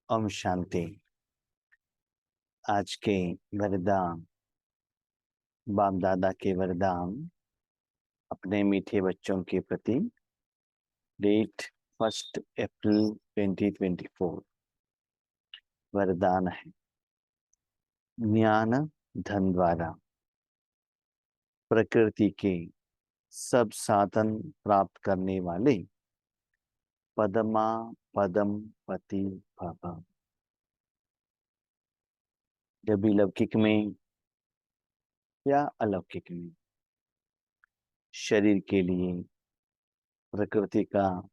ओम शांति। आज के वरदान, बाप दादा के वरदान अपने मीठे बच्चों के प्रति। डेट 1 अप्रैल 2024। वरदान है, ज्ञान धन द्वारा प्रकृति के सब साधन प्राप्त करने वाले पदमा पदम पति भव। जब भी लौकिक में या अलौकिक में शरीर के लिए प्रकृति का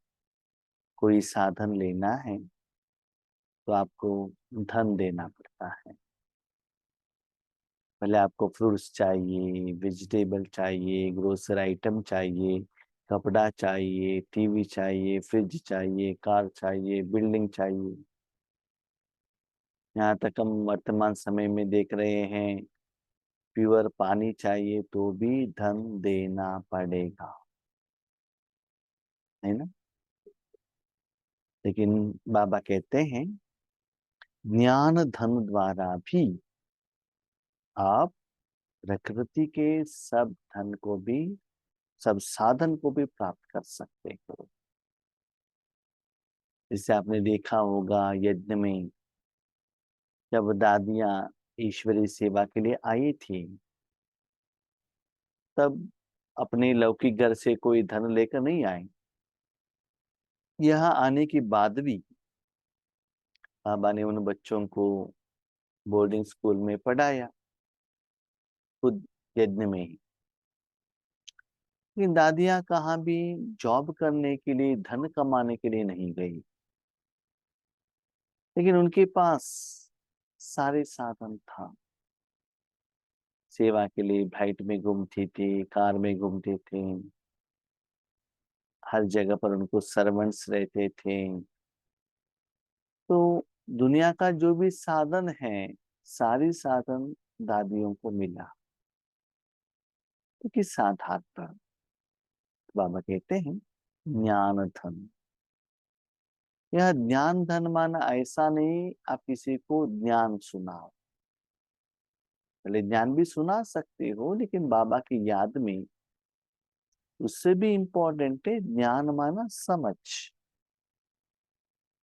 कोई साधन लेना है तो आपको धन देना पड़ता है। पहले आपको फ्रूट्स चाहिए, वेजिटेबल चाहिए, ग्रोसरी आइटम चाहिए, कपड़ा चाहिए, टीवी चाहिए, फ्रिज चाहिए, कार चाहिए, बिल्डिंग चाहिए। यहाँ तक हम वर्तमान समय में देख रहे हैं, प्योर पानी चाहिए तो भी धन देना पड़ेगा, है ना। लेकिन बाबा कहते हैं, ज्ञान धन द्वारा भी आप प्रकृति के सब धन को भी, सब साधन को भी प्राप्त कर सकते हो। जिससे आपने देखा होगा, यज्ञ में जब दादियां ईश्वरीय सेवा के लिए आई थी, तब अपने लौकिक घर से कोई धन लेकर नहीं आए। यहाँ आने के बाद भी बाबा ने उन बच्चों को बोर्डिंग स्कूल में पढ़ाया, खुद यज्ञ में ही। लेकिन दादियां कहाँ भी जॉब करने के लिए, धन कमाने के लिए नहीं गई, लेकिन उनके पास सारे साधन था। सेवा के लिए फ्लाइट में घूमती थी, कार में घूमते थे, हर जगह पर उनको सर्वेंट्स रहते थे। तो दुनिया का जो भी साधन है, सारी साधन दादियों को मिला। तो किस आधार पर? बाबा कहते हैं, ज्ञान धन। यह ज्ञान धन माना ऐसा नहीं आप किसी को ज्ञान सुनाओ। पहले ज्ञान भी सुना सकते हो, लेकिन बाबा की याद में उससे भी इम्पोर्टेंट है ज्ञान माना समझ।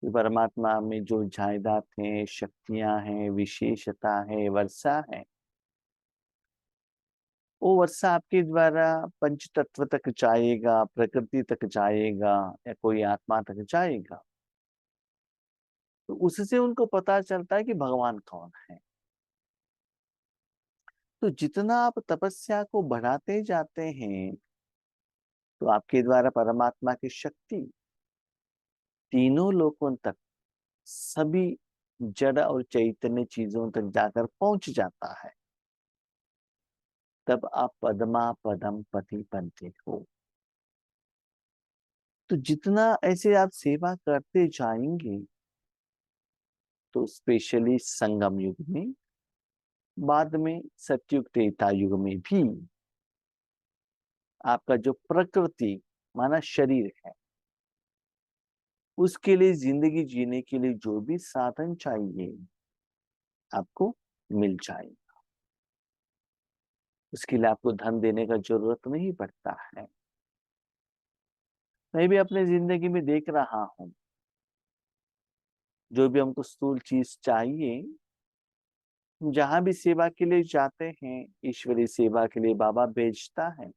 परमात्मा में जो जायदाद है, शक्तियां हैं, विशेषता है, वर्षा है, वो वर्षा आपके द्वारा पंच तत्व तक जाएगा, प्रकृति तक जाएगा, या कोई आत्मा तक जाएगा। तो उससे उनको पता चलता है कि भगवान कौन है। तो जितना आप तपस्या को बढ़ाते जाते हैं, तो आपके द्वारा परमात्मा की शक्ति तीनों लोकों तक, सभी जड़ और चैतन्य चीजों तक जाकर पहुंच जाता है। तब आप पद्मा पदम पति बनते हो। तो जितना ऐसे आप सेवा करते जाएंगे, तो स्पेशली संगम युग में, बाद में सतयुग त्रेता युग में भी आपका जो प्रकृति माना शरीर है, उसके लिए, जिंदगी जीने के लिए जो भी साधन चाहिए आपको मिल जाएगा। उसके लिए आपको धन देने का जरूरत नहीं पड़ता है। मैं भी अपने जिंदगी में देख रहा हूँ, जो भी हमको स्थूल चीज चाहिए, जहां भी सेवा के लिए जाते हैं, ईश्वरीय सेवा के लिए बाबा भेजता है।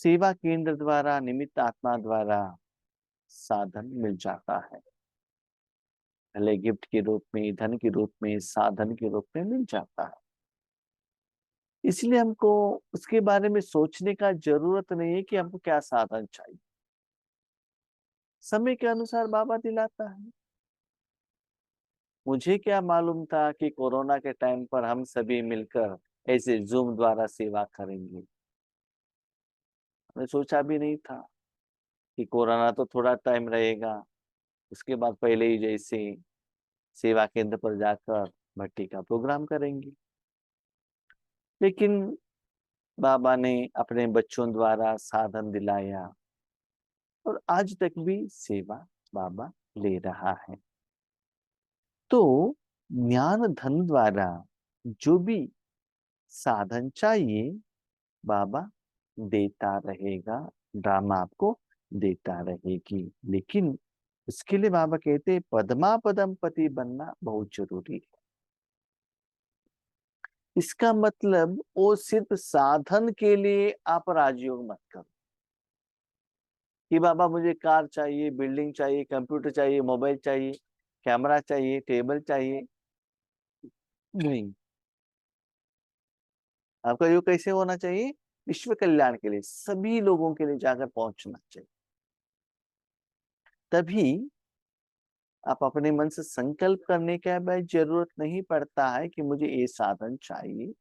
सेवा केंद्र द्वारा, निमित्त आत्मा द्वारा साधन मिल जाता है। पहले गिफ्ट के रूप में, धन के रूप में, साधन के रूप में मिल जाता है। इसलिए हमको उसके बारे में सोचने का जरूरत नहीं है कि हमको क्या साधन चाहिए। समय के अनुसार बाबा दिलाता है। मुझे क्या मालूम था कि कोरोना के टाइम पर हम सभी मिलकर ऐसे जूम द्वारा सेवा करेंगे। मैंने सोचा भी नहीं था कि कोरोना तो थोड़ा टाइम रहेगा, उसके बाद पहले ही जैसे सेवा केंद्र पर जाकर भट्टी का प्रोग्राम करेंगे। लेकिन बाबा ने अपने बच्चों द्वारा साधन दिलाया, और आज तक भी सेवा बाबा ले रहा है। तो ज्ञान धन द्वारा जो भी साधन चाहिए बाबा देता रहेगा, ड्रामा आपको देता रहेगी। लेकिन उसके लिए बाबा कहते हैं पद्मा पदम पति बनना बहुत जरूरी है। इसका मतलब वो सिर्फ साधन के लिए आप राजयोग मत करो कि बाबा मुझे कार चाहिए, बिल्डिंग चाहिए, कंप्यूटर चाहिए, मोबाइल चाहिए, कैमरा चाहिए, टेबल चाहिए। नहीं, आपका योग कैसे होना चाहिए? विश्व कल्याण के लिए, सभी लोगों के लिए जाकर पहुंचना चाहिए। तभी आप अपने मन से संकल्प करने का भाई जरूरत नहीं पड़ता है कि मुझे ये साधन चाहिए।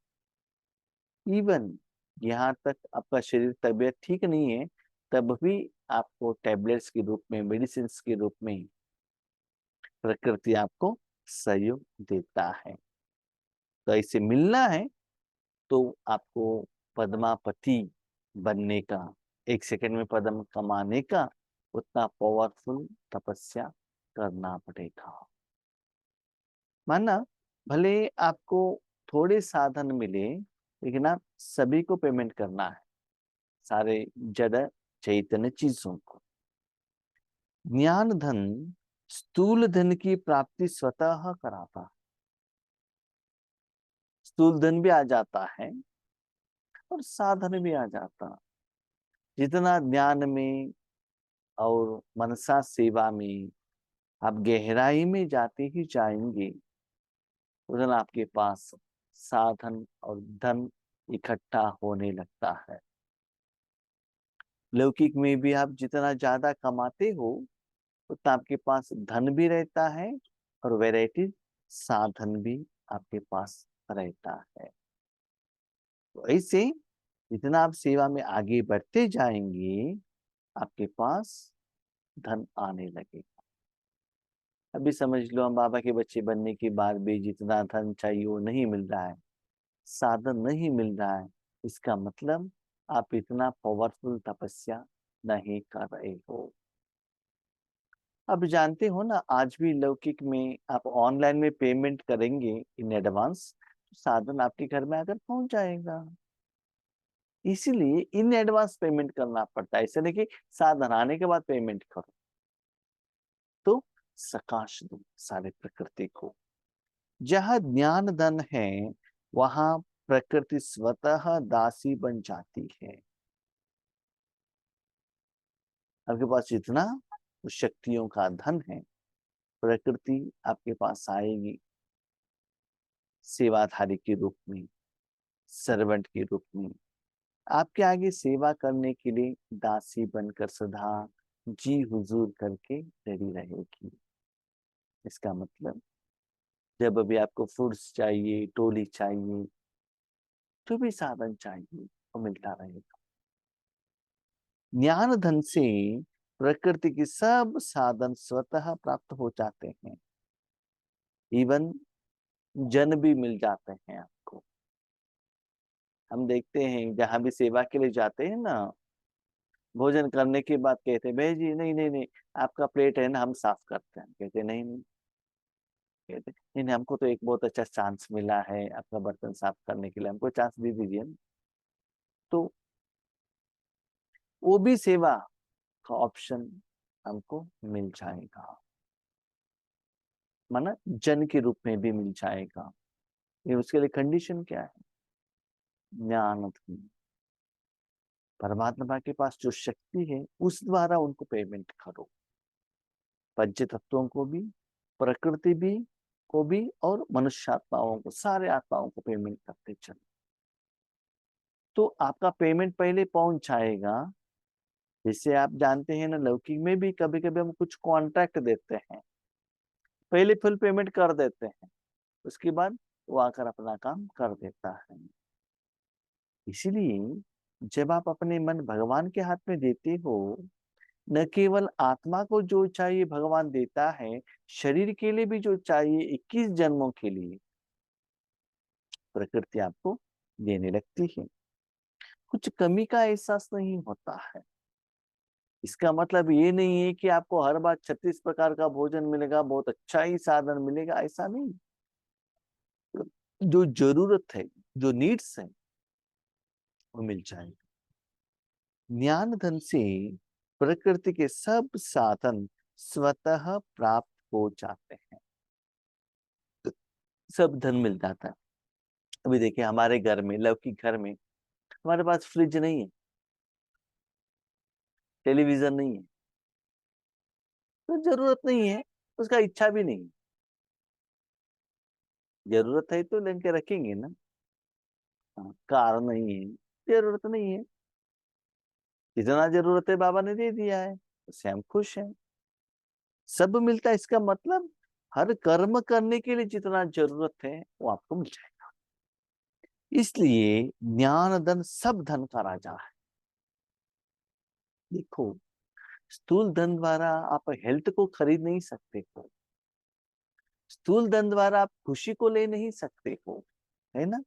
इवन यहाँ तक आपका शरीर तबीयत ठीक नहीं है, तब भी आपको टैबलेट्स के रूप में, मेडिसिन के रूप में प्रकृति आपको सहयोग देता है। तो ऐसे मिलना है तो आपको पद्मापति बनने का, 1 सेकंड में पद्म कमाने का उतना पावरफुल तपस्या करना पड़ेगा। माना भले आपको थोड़े साधन मिले, लेकिन आप सभी को पेमेंट करना है, सारे जड़ चैतन्य चीजों को। ज्ञान धन स्थूल धन की प्राप्ति स्वतः कराता है। स्थूल धन भी आ जाता है और साधन भी आ जाता। जितना ज्ञान में और मनसा सेवा में आप गहराई में जाते ही जाएंगे, उतना आपके पास साधन और धन इकट्ठा होने लगता है। लौकिक में भी आप जितना ज्यादा कमाते हो उतना आपके पास धन भी रहता है और वैरायटी साधन भी आपके पास रहता है। तो ऐसे जितना आप सेवा में आगे बढ़ते जाएंगे, आपके पास धन आने लगेगा। अभी समझ लो हम बाबा के बच्चे बनने के बाद भी जितना धन चाहिए वो नहीं मिल रहा है, साधन नहीं मिल रहा है, इसका मतलब आप इतना पावरफुल तपस्या नहीं कर रहे हो। अब जानते हो ना, आज भी लौकिक में आप ऑनलाइन में पेमेंट करेंगे इन एडवांस, तो साधन आपके घर में आकर पहुंच जाएगा। इसीलिए इन एडवांस पेमेंट करना पड़ता है, ऐसे नहीं कि साधन आने के बाद पेमेंट करो। तो सकाश दो सारे प्रकृति को। जहां ज्ञान धन है वहां प्रकृति स्वतः दासी बन जाती है। आपके पास जितना शक्तियों का धन है, प्रकृति आपके पास आएगी सेवाधारी के रूप में, सर्वेंट के रूप में, आपके आगे सेवा करने के लिए दासी बनकर सदा जी हुजूर करके खड़ी रहेगी। इसका मतलब जब भी आपको फूड्स चाहिए, टोली चाहिए, जो भी साधन चाहिए वो मिलता रहेगा। ज्ञान धन से प्रकृति की सब साधन स्वतः प्राप्त हो जाते हैं। इवन जन भी मिल जाते हैं आपको। हम देखते हैं जहां भी सेवा के लिए जाते हैं ना, भोजन करने के बाद कहते हैं भाई जी नहीं नहीं नहीं, आपका प्लेट है ना हम साफ करते हैं। कहते नहीं नहीं, कहते नहीं नहीं, हमको तो एक बहुत अच्छा चांस मिला है आपका बर्तन साफ करने के लिए, हमको चांस दे दीजिए ना। तो वो भी सेवा का ऑप्शन हमको मिल जाएगा, माना जन के रूप में भी मिल जाएगा। ये उसके लिए कंडीशन क्या है? ज्ञान। परमात्मा के पास जो शक्ति है उस द्वारा उनको पेमेंट करो। पंच तत्वों को भी, प्रकृति भी को भी, और मनुष्य आत्माओं को, सारे आत्माओं को पेमेंट करते चलो। तो आपका पेमेंट पहले पहुंच जाएगा। जैसे आप जानते हैं ना, लौकिक में भी कभी कभी हम कुछ कॉन्ट्रैक्ट देते हैं, पहले फुल पेमेंट कर देते हैं, उसके बाद वो आकर अपना काम कर देता है। इसीलिए जब आप अपने मन भगवान के हाथ में देते हो, न केवल आत्मा को जो चाहिए भगवान देता है, शरीर के लिए भी जो चाहिए 21 जन्मों के लिए प्रकृति आपको देने लगती है। कुछ कमी का एहसास नहीं होता है। इसका मतलब ये नहीं है कि आपको हर बार 36 प्रकार का भोजन मिलेगा, बहुत अच्छा ही साधन मिलेगा, ऐसा नहीं। जो जरूरत है, जो नीड्स है, वो मिल जाएगा। ज्ञान धन से प्रकृति के सब साधन स्वतः प्राप्त हो जाते हैं, सब धन मिल जाता है। अभी देखिए हमारे घर में, लौकिक घर में, हमारे पास फ्रिज नहीं है, टेलीविजन नहीं है, तो जरूरत नहीं है, उसका इच्छा भी नहीं। जरूरत है तो लेके रखेंगे ना। हाँ, कार नहीं है, जरूरत नहीं है, जितना जरूरत है बाबा ने दे दिया है, उससे हम खुश हैं। सब मिलता है, इसका मतलब हर कर्म करने के लिए जितना जरूरत है वो आपको मिल जाएगा। इसलिए ज्ञान धन सब धन का राजा है। देखो, स्थूल धन द्वारा आप हेल्थ को खरीद नहीं सकते हो, स्थूल धन द्वारा आप खुशी को ले नहीं सकते हो, है ना।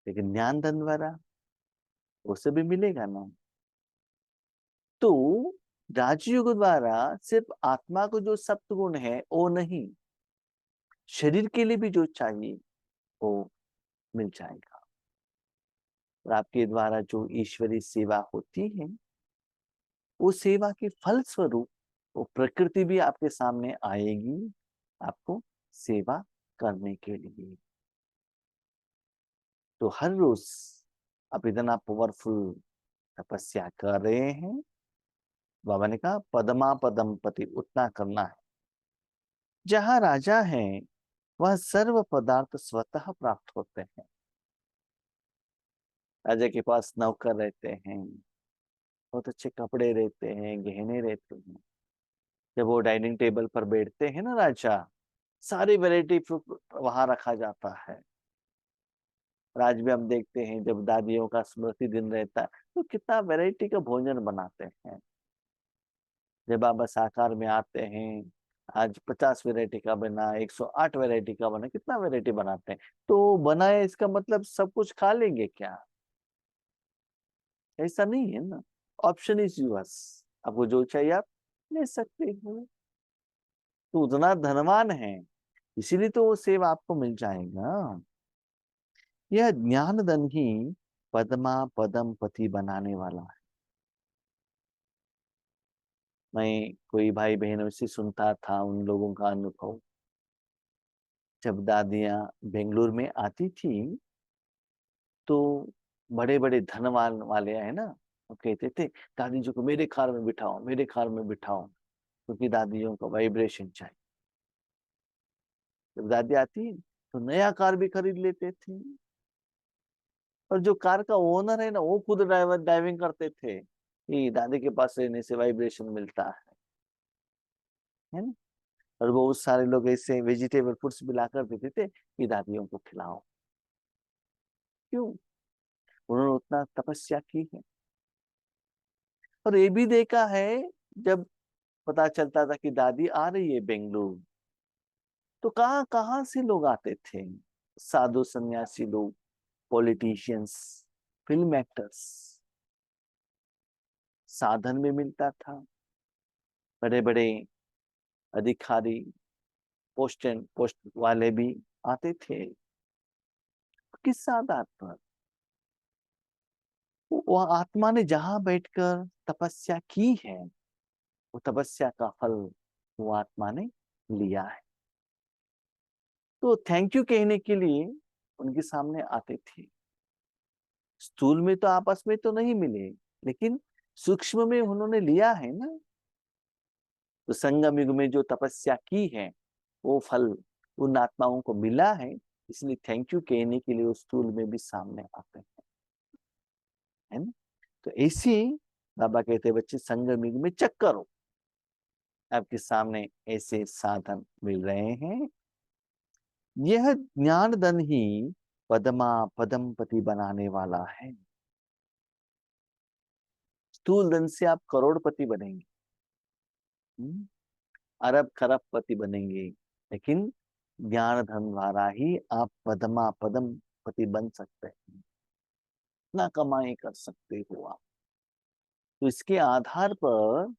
लेकिन ज्ञान धन द्वारा वो सब भी मिलेगा ना। तो राजयोग द्वारा सिर्फ आत्मा को जो सप्त गुण है वो नहीं, शरीर के लिए भी जो चाहिए वो मिल जाएगा। और आपके द्वारा जो ईश्वरीय सेवा होती है, वो सेवा के फल स्वरूप वो प्रकृति भी आपके सामने आएगी, आपको सेवा करने के लिए। तो हर रोज आप इतना पावरफुल तपस्या कर रहे हैं, बाबा ने कहा पदमा पदम पति उतना करना है। जहां राजा है वह सर्व पदार्थ स्वतः प्राप्त होते हैं। राजा के पास नौकर रहते हैं, बहुत अच्छे कपड़े रहते हैं, गहने रहते हैं। जब वो डाइनिंग टेबल पर बैठते हैं ना राजा, सारी वैरायटी फ्रूट वहां रखा जाता है। आज भी हम देखते हैं जब दादियों का स्मृति दिन रहता है तो कितना वैरायटी का भोजन बनाते हैं। जब बाबा साकार में आते हैं, आज 50 वैरायटी का बना, 108 वैरायटी का बना, कितना वैरायटी बनाते हैं। तो बनाए इसका मतलब सब कुछ खा लेंगे क्या? ऐसा नहीं है ना। ऑप्शन इज यूअर्स, आपको जो चाहिए आप ले सकते हो। तो उतना धनवान है, इसीलिए तो वो सेव आपको मिल जाएगा। यह ज्ञान धन ही पदमा पदम पति बनाने वाला है। मैं कोई भाई बहनों से सुनता था उन लोगों का अनुभव। जब दादियां बेंगलुरु में आती थी तो बड़े बड़े धनवान वाले है ना, वो कहते थे दादी जी को मेरे कार में बिठाओ, मेरे कार में बिठाओ, क्योंकि दादियों को वाइब्रेशन चाहिए। जब दादी आती तो नया कार भी खरीद लेते थे। और जो कार का ओनर है ना, वो खुद ड्राइविंग करते थे कि दादी के पास रहने से वाइब्रेशन मिलता है ना। और बहुत सारे लोग ऐसे वेजिटेबल फूड्स भी ला कर देते थे कि दादियों को खिलाओ। क्यों? उन्होंने उतना तपस्या की है। और ये भी देखा है, जब पता चलता था कि दादी आ रही है बेंगलुरु, तो कहाँ कहाँ से लोग आते थे, साधु सन्यासी लोग, पॉलिटिशियंस, फिल्म एक्टर्स। साधन में मिलता था, बड़े बड़े अधिकारी, पोस्ट वाले भी आते थे। किस आधार पर? वह आत्मा ने जहां बैठकर तपस्या की है, वो तपस्या का फल वो आत्मा ने लिया है। तो थैंक यू कहने के लिए उनके सामने आते थे। स्थूल में तो आपस में तो नहीं मिले, लेकिन सूक्ष्म में उन्होंने लिया है ना। तो संगम युग में जो तपस्या की है वो फल उन आत्माओं को मिला है, इसलिए थैंक यू कहने के लिए उस स्थूल में भी सामने आते हैं, है ना। तो ऐसे बाबा कहते हैं बच्चे संगम युग में चेक करो, आपके सामने ऐसे साधन मिल रहे हैं। यह ज्ञान धन ही पदमा पदमपति बनाने वाला है। स्थूल धन से आप करोड़पति बनेंगे, हम्म, अरब खरबपति बनेंगे, लेकिन ज्ञान धन द्वारा ही आप पदमा पदमपति बन सकते हैं। ना कमाई कर सकते हो आप। तो इसके आधार पर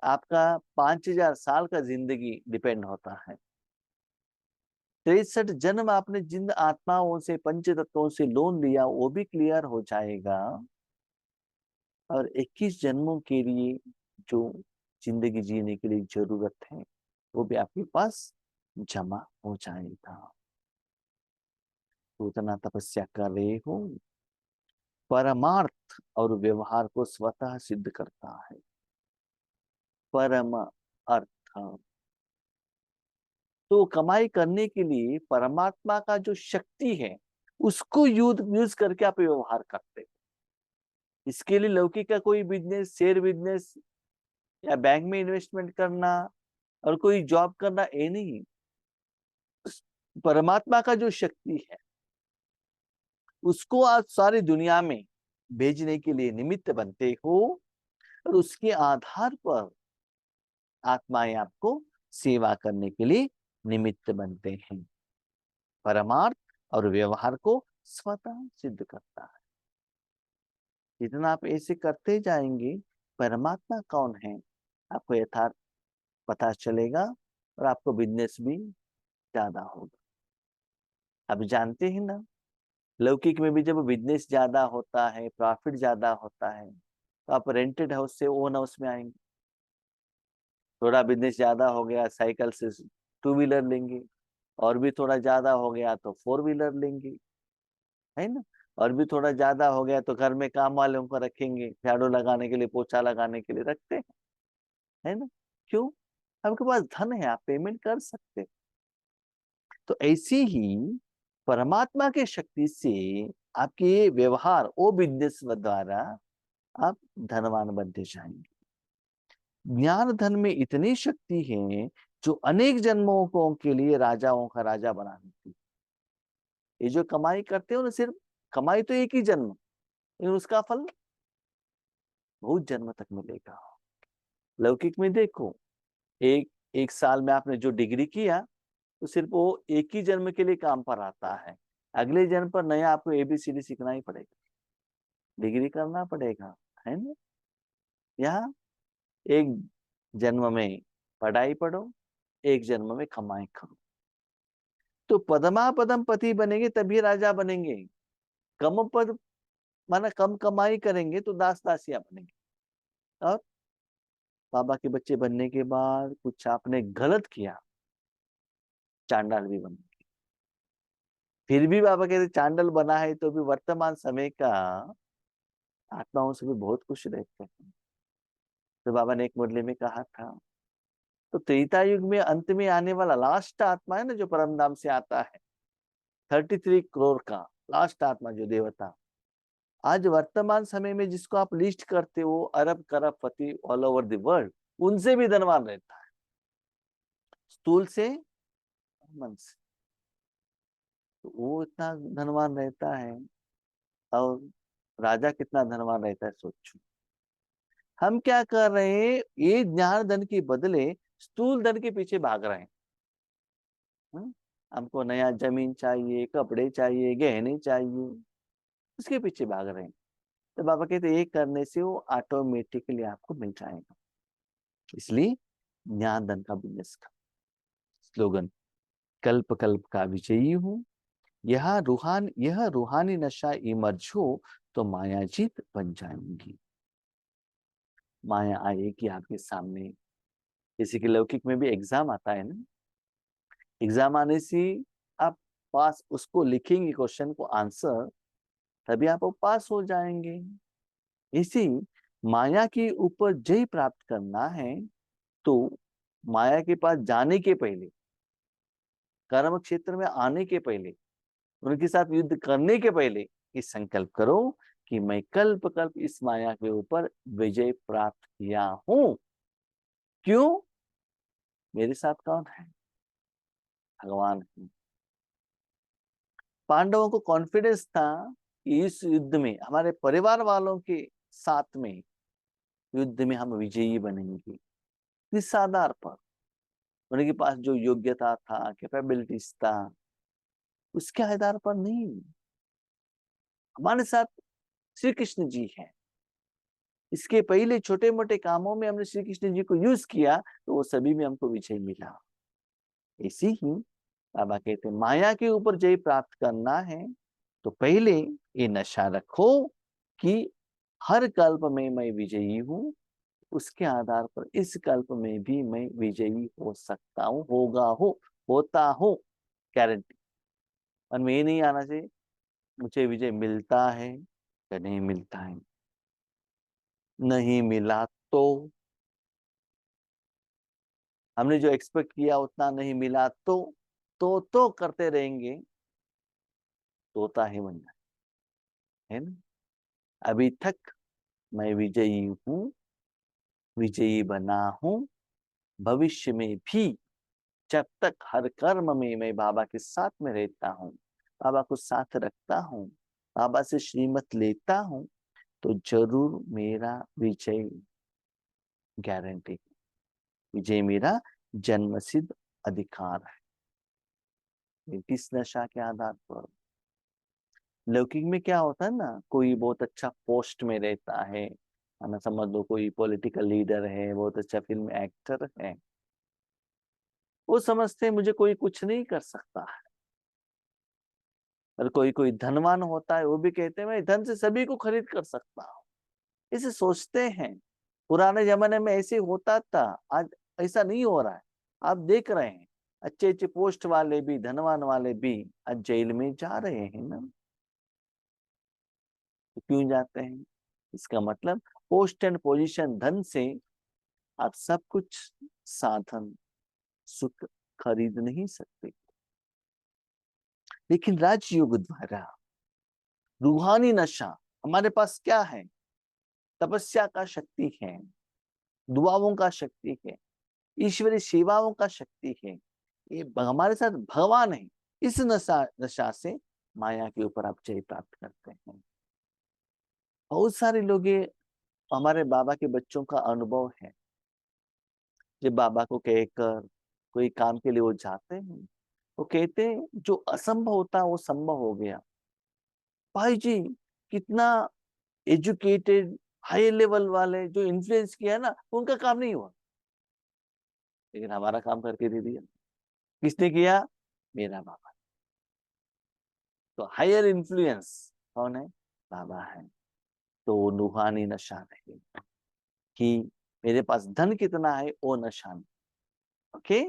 आपका 5000 साल का जिंदगी डिपेंड होता है। 63 जन्म आपने जिन आत्माओं से, पंच तत्वों से लोन लिया, वो भी क्लियर हो जाएगा। और 21 जन्मों के लिए जो जिंदगी जीने के लिए जरूरत है, वो भी आपके पास जमा हो जाएगा। तो उतना तपस्या कर रहे हो, परमार्थ और व्यवहार को स्वतः सिद्ध करता है। परम अर्थ, तो कमाई करने के लिए परमात्मा का जो शक्ति है, उसको यूज करके आप व्यवहार करते हो। इसके लिए लौकिक का कोई बिजनेस, शेयर बिजनेस या बैंक में इन्वेस्टमेंट करना और कोई जॉब करना, ये नहीं। परमात्मा का जो शक्ति है, उसको आज सारी दुनिया में भेजने के लिए निमित्त बनते हो, और उसके आधार पर आत्माएं आपको सेवा करने के लिए निमित्त बनते हैं। परमार्थ और व्यवहार को स्वतः सिद्ध करता है। जितना आप ऐसे करते जाएंगे, परमात्मा कौन है आपको यथार्थ पता चलेगा, और आपको बिजनेस भी ज्यादा होगा। अब जानते हैं ना, लौकिक में भी जब बिजनेस ज्यादा होता है, प्रॉफिट ज्यादा होता है, तो आप रेंटेड हाउस से ओन हाउस में आएंगे। थोड़ा बिजनेस ज्यादा हो गया, साइकिल से टू व्हीलर लेंगे, और भी थोड़ा ज्यादा हो गया तो फोर व्हीलर लेंगे, है ना। और भी थोड़ा ज्यादा हो गया तो घर में काम वालों को रखेंगे, झाड़ू लगाने के लिए, पोछा लगाने के लिए रखते हैं, है ना। क्यों? आपके पास धन है, आप पेमेंट कर सकते। तो ऐसे ही परमात्मा के शक्ति से आपके व्यवहार, वो बिजनेस द्वारा आप धनवान बनते जाएंगे। ज्ञान धन में इतनी शक्ति है जो अनेक जन्मों को के लिए राजाओं का राजा बना देती है। ये जो कमाई करते हो ना, सिर्फ कमाई तो एक ही जन्म, लेकिन उसका फल बहुत जन्म तक मिलेगा। लौकिक में देखो, एक एक साल में आपने जो डिग्री किया, तो सिर्फ वो एक ही जन्म के लिए काम पर आता है। अगले जन्म पर नया आपको ABCD सीखना ही पड़ेगा, डिग्री करना पड़ेगा, है ना। यहाँ एक जन्म में पढ़ाई पढ़ो, एक जन्म में कमाई करो। तो पदमा पदम पति बनेंगे तभी राजा बनेंगे। कम पद माना कम कमाई करेंगे तो दास दासिया बनेंगे। और बाबा के बच्चे बनने के बाद कुछ आपने गलत किया, चांडाल भी बन गए। फिर भी बाबा कहते चांडाल बना है तो भी वर्तमान समय का आत्माओं से भी बहुत खुश रहते हैं। तो बाबा ने एक मुरली में कहा था, तो त्रेता युग में अंत में आने वाला लास्ट आत्मा है ना, जो परम धाम से आता है, 33 करोड़ का लास्ट आत्मा जो देवता, आज वर्तमान समय में जिसको आप लिस्ट करते हो अरब करोड़पति ऑल ओवर द वर्ल्ड, उनसे भी धनवान रहता है, स्थूल से मन से। तो वो इतना धनवान रहता है, और राजा कितना धनवान रहता है, सोचो। हम क्या कर रहे हैं, ये ज्ञान धन के बदले स्थूल धन के पीछे भाग रहे हैं। हमको नया जमीन चाहिए, कपड़े चाहिए, गहने चाहिए, उसके पीछे भाग रहे हैं। तो बाबा कहते ये करने से वो ऑटोमेटिकली आपको मिल जाएगा। इसलिए ज्ञान धन का बिजनेस का स्लोगन, कल्प कल्प का विजयी हूँ, यह रूहानी नशा इमर्ज हो तो माया जीत बन जाएंगी। माया आएगी आपके सामने। जैसे कि लौकिक में भी एग्जाम आता है ना, एग्जाम आने से आप पास उसको लिखेंगे, क्वेश्चन को आंसर, तभी आप वो पास हो जाएंगे। इसी माया के ऊपर जय प्राप्त करना है, तो माया के पास जाने के पहले, कर्म क्षेत्र में आने के पहले, उनके साथ युद्ध करने के पहले ये संकल्प करो कि मैं कल्प कल्प इस माया के ऊपर विजय प्राप्त किया हूं। क्यों? मेरे साथ कौन है? भगवान है। पांडवों को कॉन्फिडेंस था कि इस युद्ध में हमारे परिवार वालों के साथ में युद्ध में हम विजयी बनेंगे। इस आधार पर उनके पास जो योग्यता था, कैपेबिलिटीज था, उसके आधार पर नहीं। हमारे साथ श्री कृष्ण जी हैं, इसके पहले छोटे मोटे कामों में हमने श्री कृष्ण जी को यूज किया तो वो सभी में हमको विजय मिला। इसी ही बाबा कहते हैं माया के ऊपर जय प्राप्त करना है तो पहले ये नशा रखो कि हर कल्प में मैं विजयी हूं, उसके आधार पर इस कल्प में भी मैं विजयी हो सकता हूँ, होता हूँ, गारंटी। और मैं ये नहीं आना चाहिए मुझे विजय मिलता है या नहीं मिलता है, नहीं मिला तो हमने जो एक्सपेक्ट किया उतना नहीं मिला तो करते रहेंगे, तोता ही बन जाए, है ना। अभी तक मैं विजयी हूँ, विजयी बना हूँ, भविष्य में भी जब तक हर कर्म में मैं बाबा के साथ में रहता हूँ, बाबा को साथ रखता हूँ, बाबा से श्रीमत लेता हूँ, तो जरूर मेरा विजय गारंटी। विजय मेरा जन्मसिद्ध अधिकार है। किस नशा के आधार पर? लौकिक में क्या होता है ना, कोई बहुत अच्छा पोस्ट में रहता है ना, समझ लो कोई पॉलिटिकल लीडर है, बहुत अच्छा फिल्म एक्टर है, वो समझते हैं मुझे कोई कुछ नहीं कर सकता है। और कोई कोई धनवान होता है वो भी कहते हैं मैं धन से सभी को खरीद कर सकता हूँ, इसे सोचते हैं। पुराने जमाने में ऐसे होता था, आज ऐसा नहीं हो रहा है। आप देख रहे हैं अच्छे अच्छे पोस्ट वाले भी, धनवान वाले भी आज जेल में जा रहे हैं ना। तो क्यों जाते हैं? इसका मतलब पोस्ट एंड पोजीशन, धन से आप सब कुछ साधन सुख खरीद नहीं सकते, लेकिन राजयोग द्वारा रूहानी नशा हमारे पास क्या है? तपस्या का शक्ति है, दुआओं का शक्ति है, ईश्वरीय सेवाओं का शक्ति है। ये हमारे साथ भगवान है। इस नशा से माया के ऊपर आप जय प्राप्त करते हैं। बहुत सारे लोग ये हमारे बाबा के बच्चों का अनुभव है, जब बाबा को कहकर कोई काम के लिए वो जाते हैं, वो कहते हैं जो असंभव होता है वो संभव हो गया। भाई जी कितना एजुकेटेड हाई लेवल वाले जो इन्फ्लुएंस किया ना, उनका काम नहीं हुआ, लेकिन हमारा काम करके दे दिया। किसने किया? मेरा बाबा। तो हायर इन्फ्लुएंस कौन है? बाबा है। तो रूहानी नशा नहीं कि मेरे पास धन कितना है, वो नशा नहीं। ओके,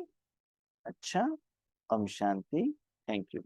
अच्छा, ओम शांति। Thank you.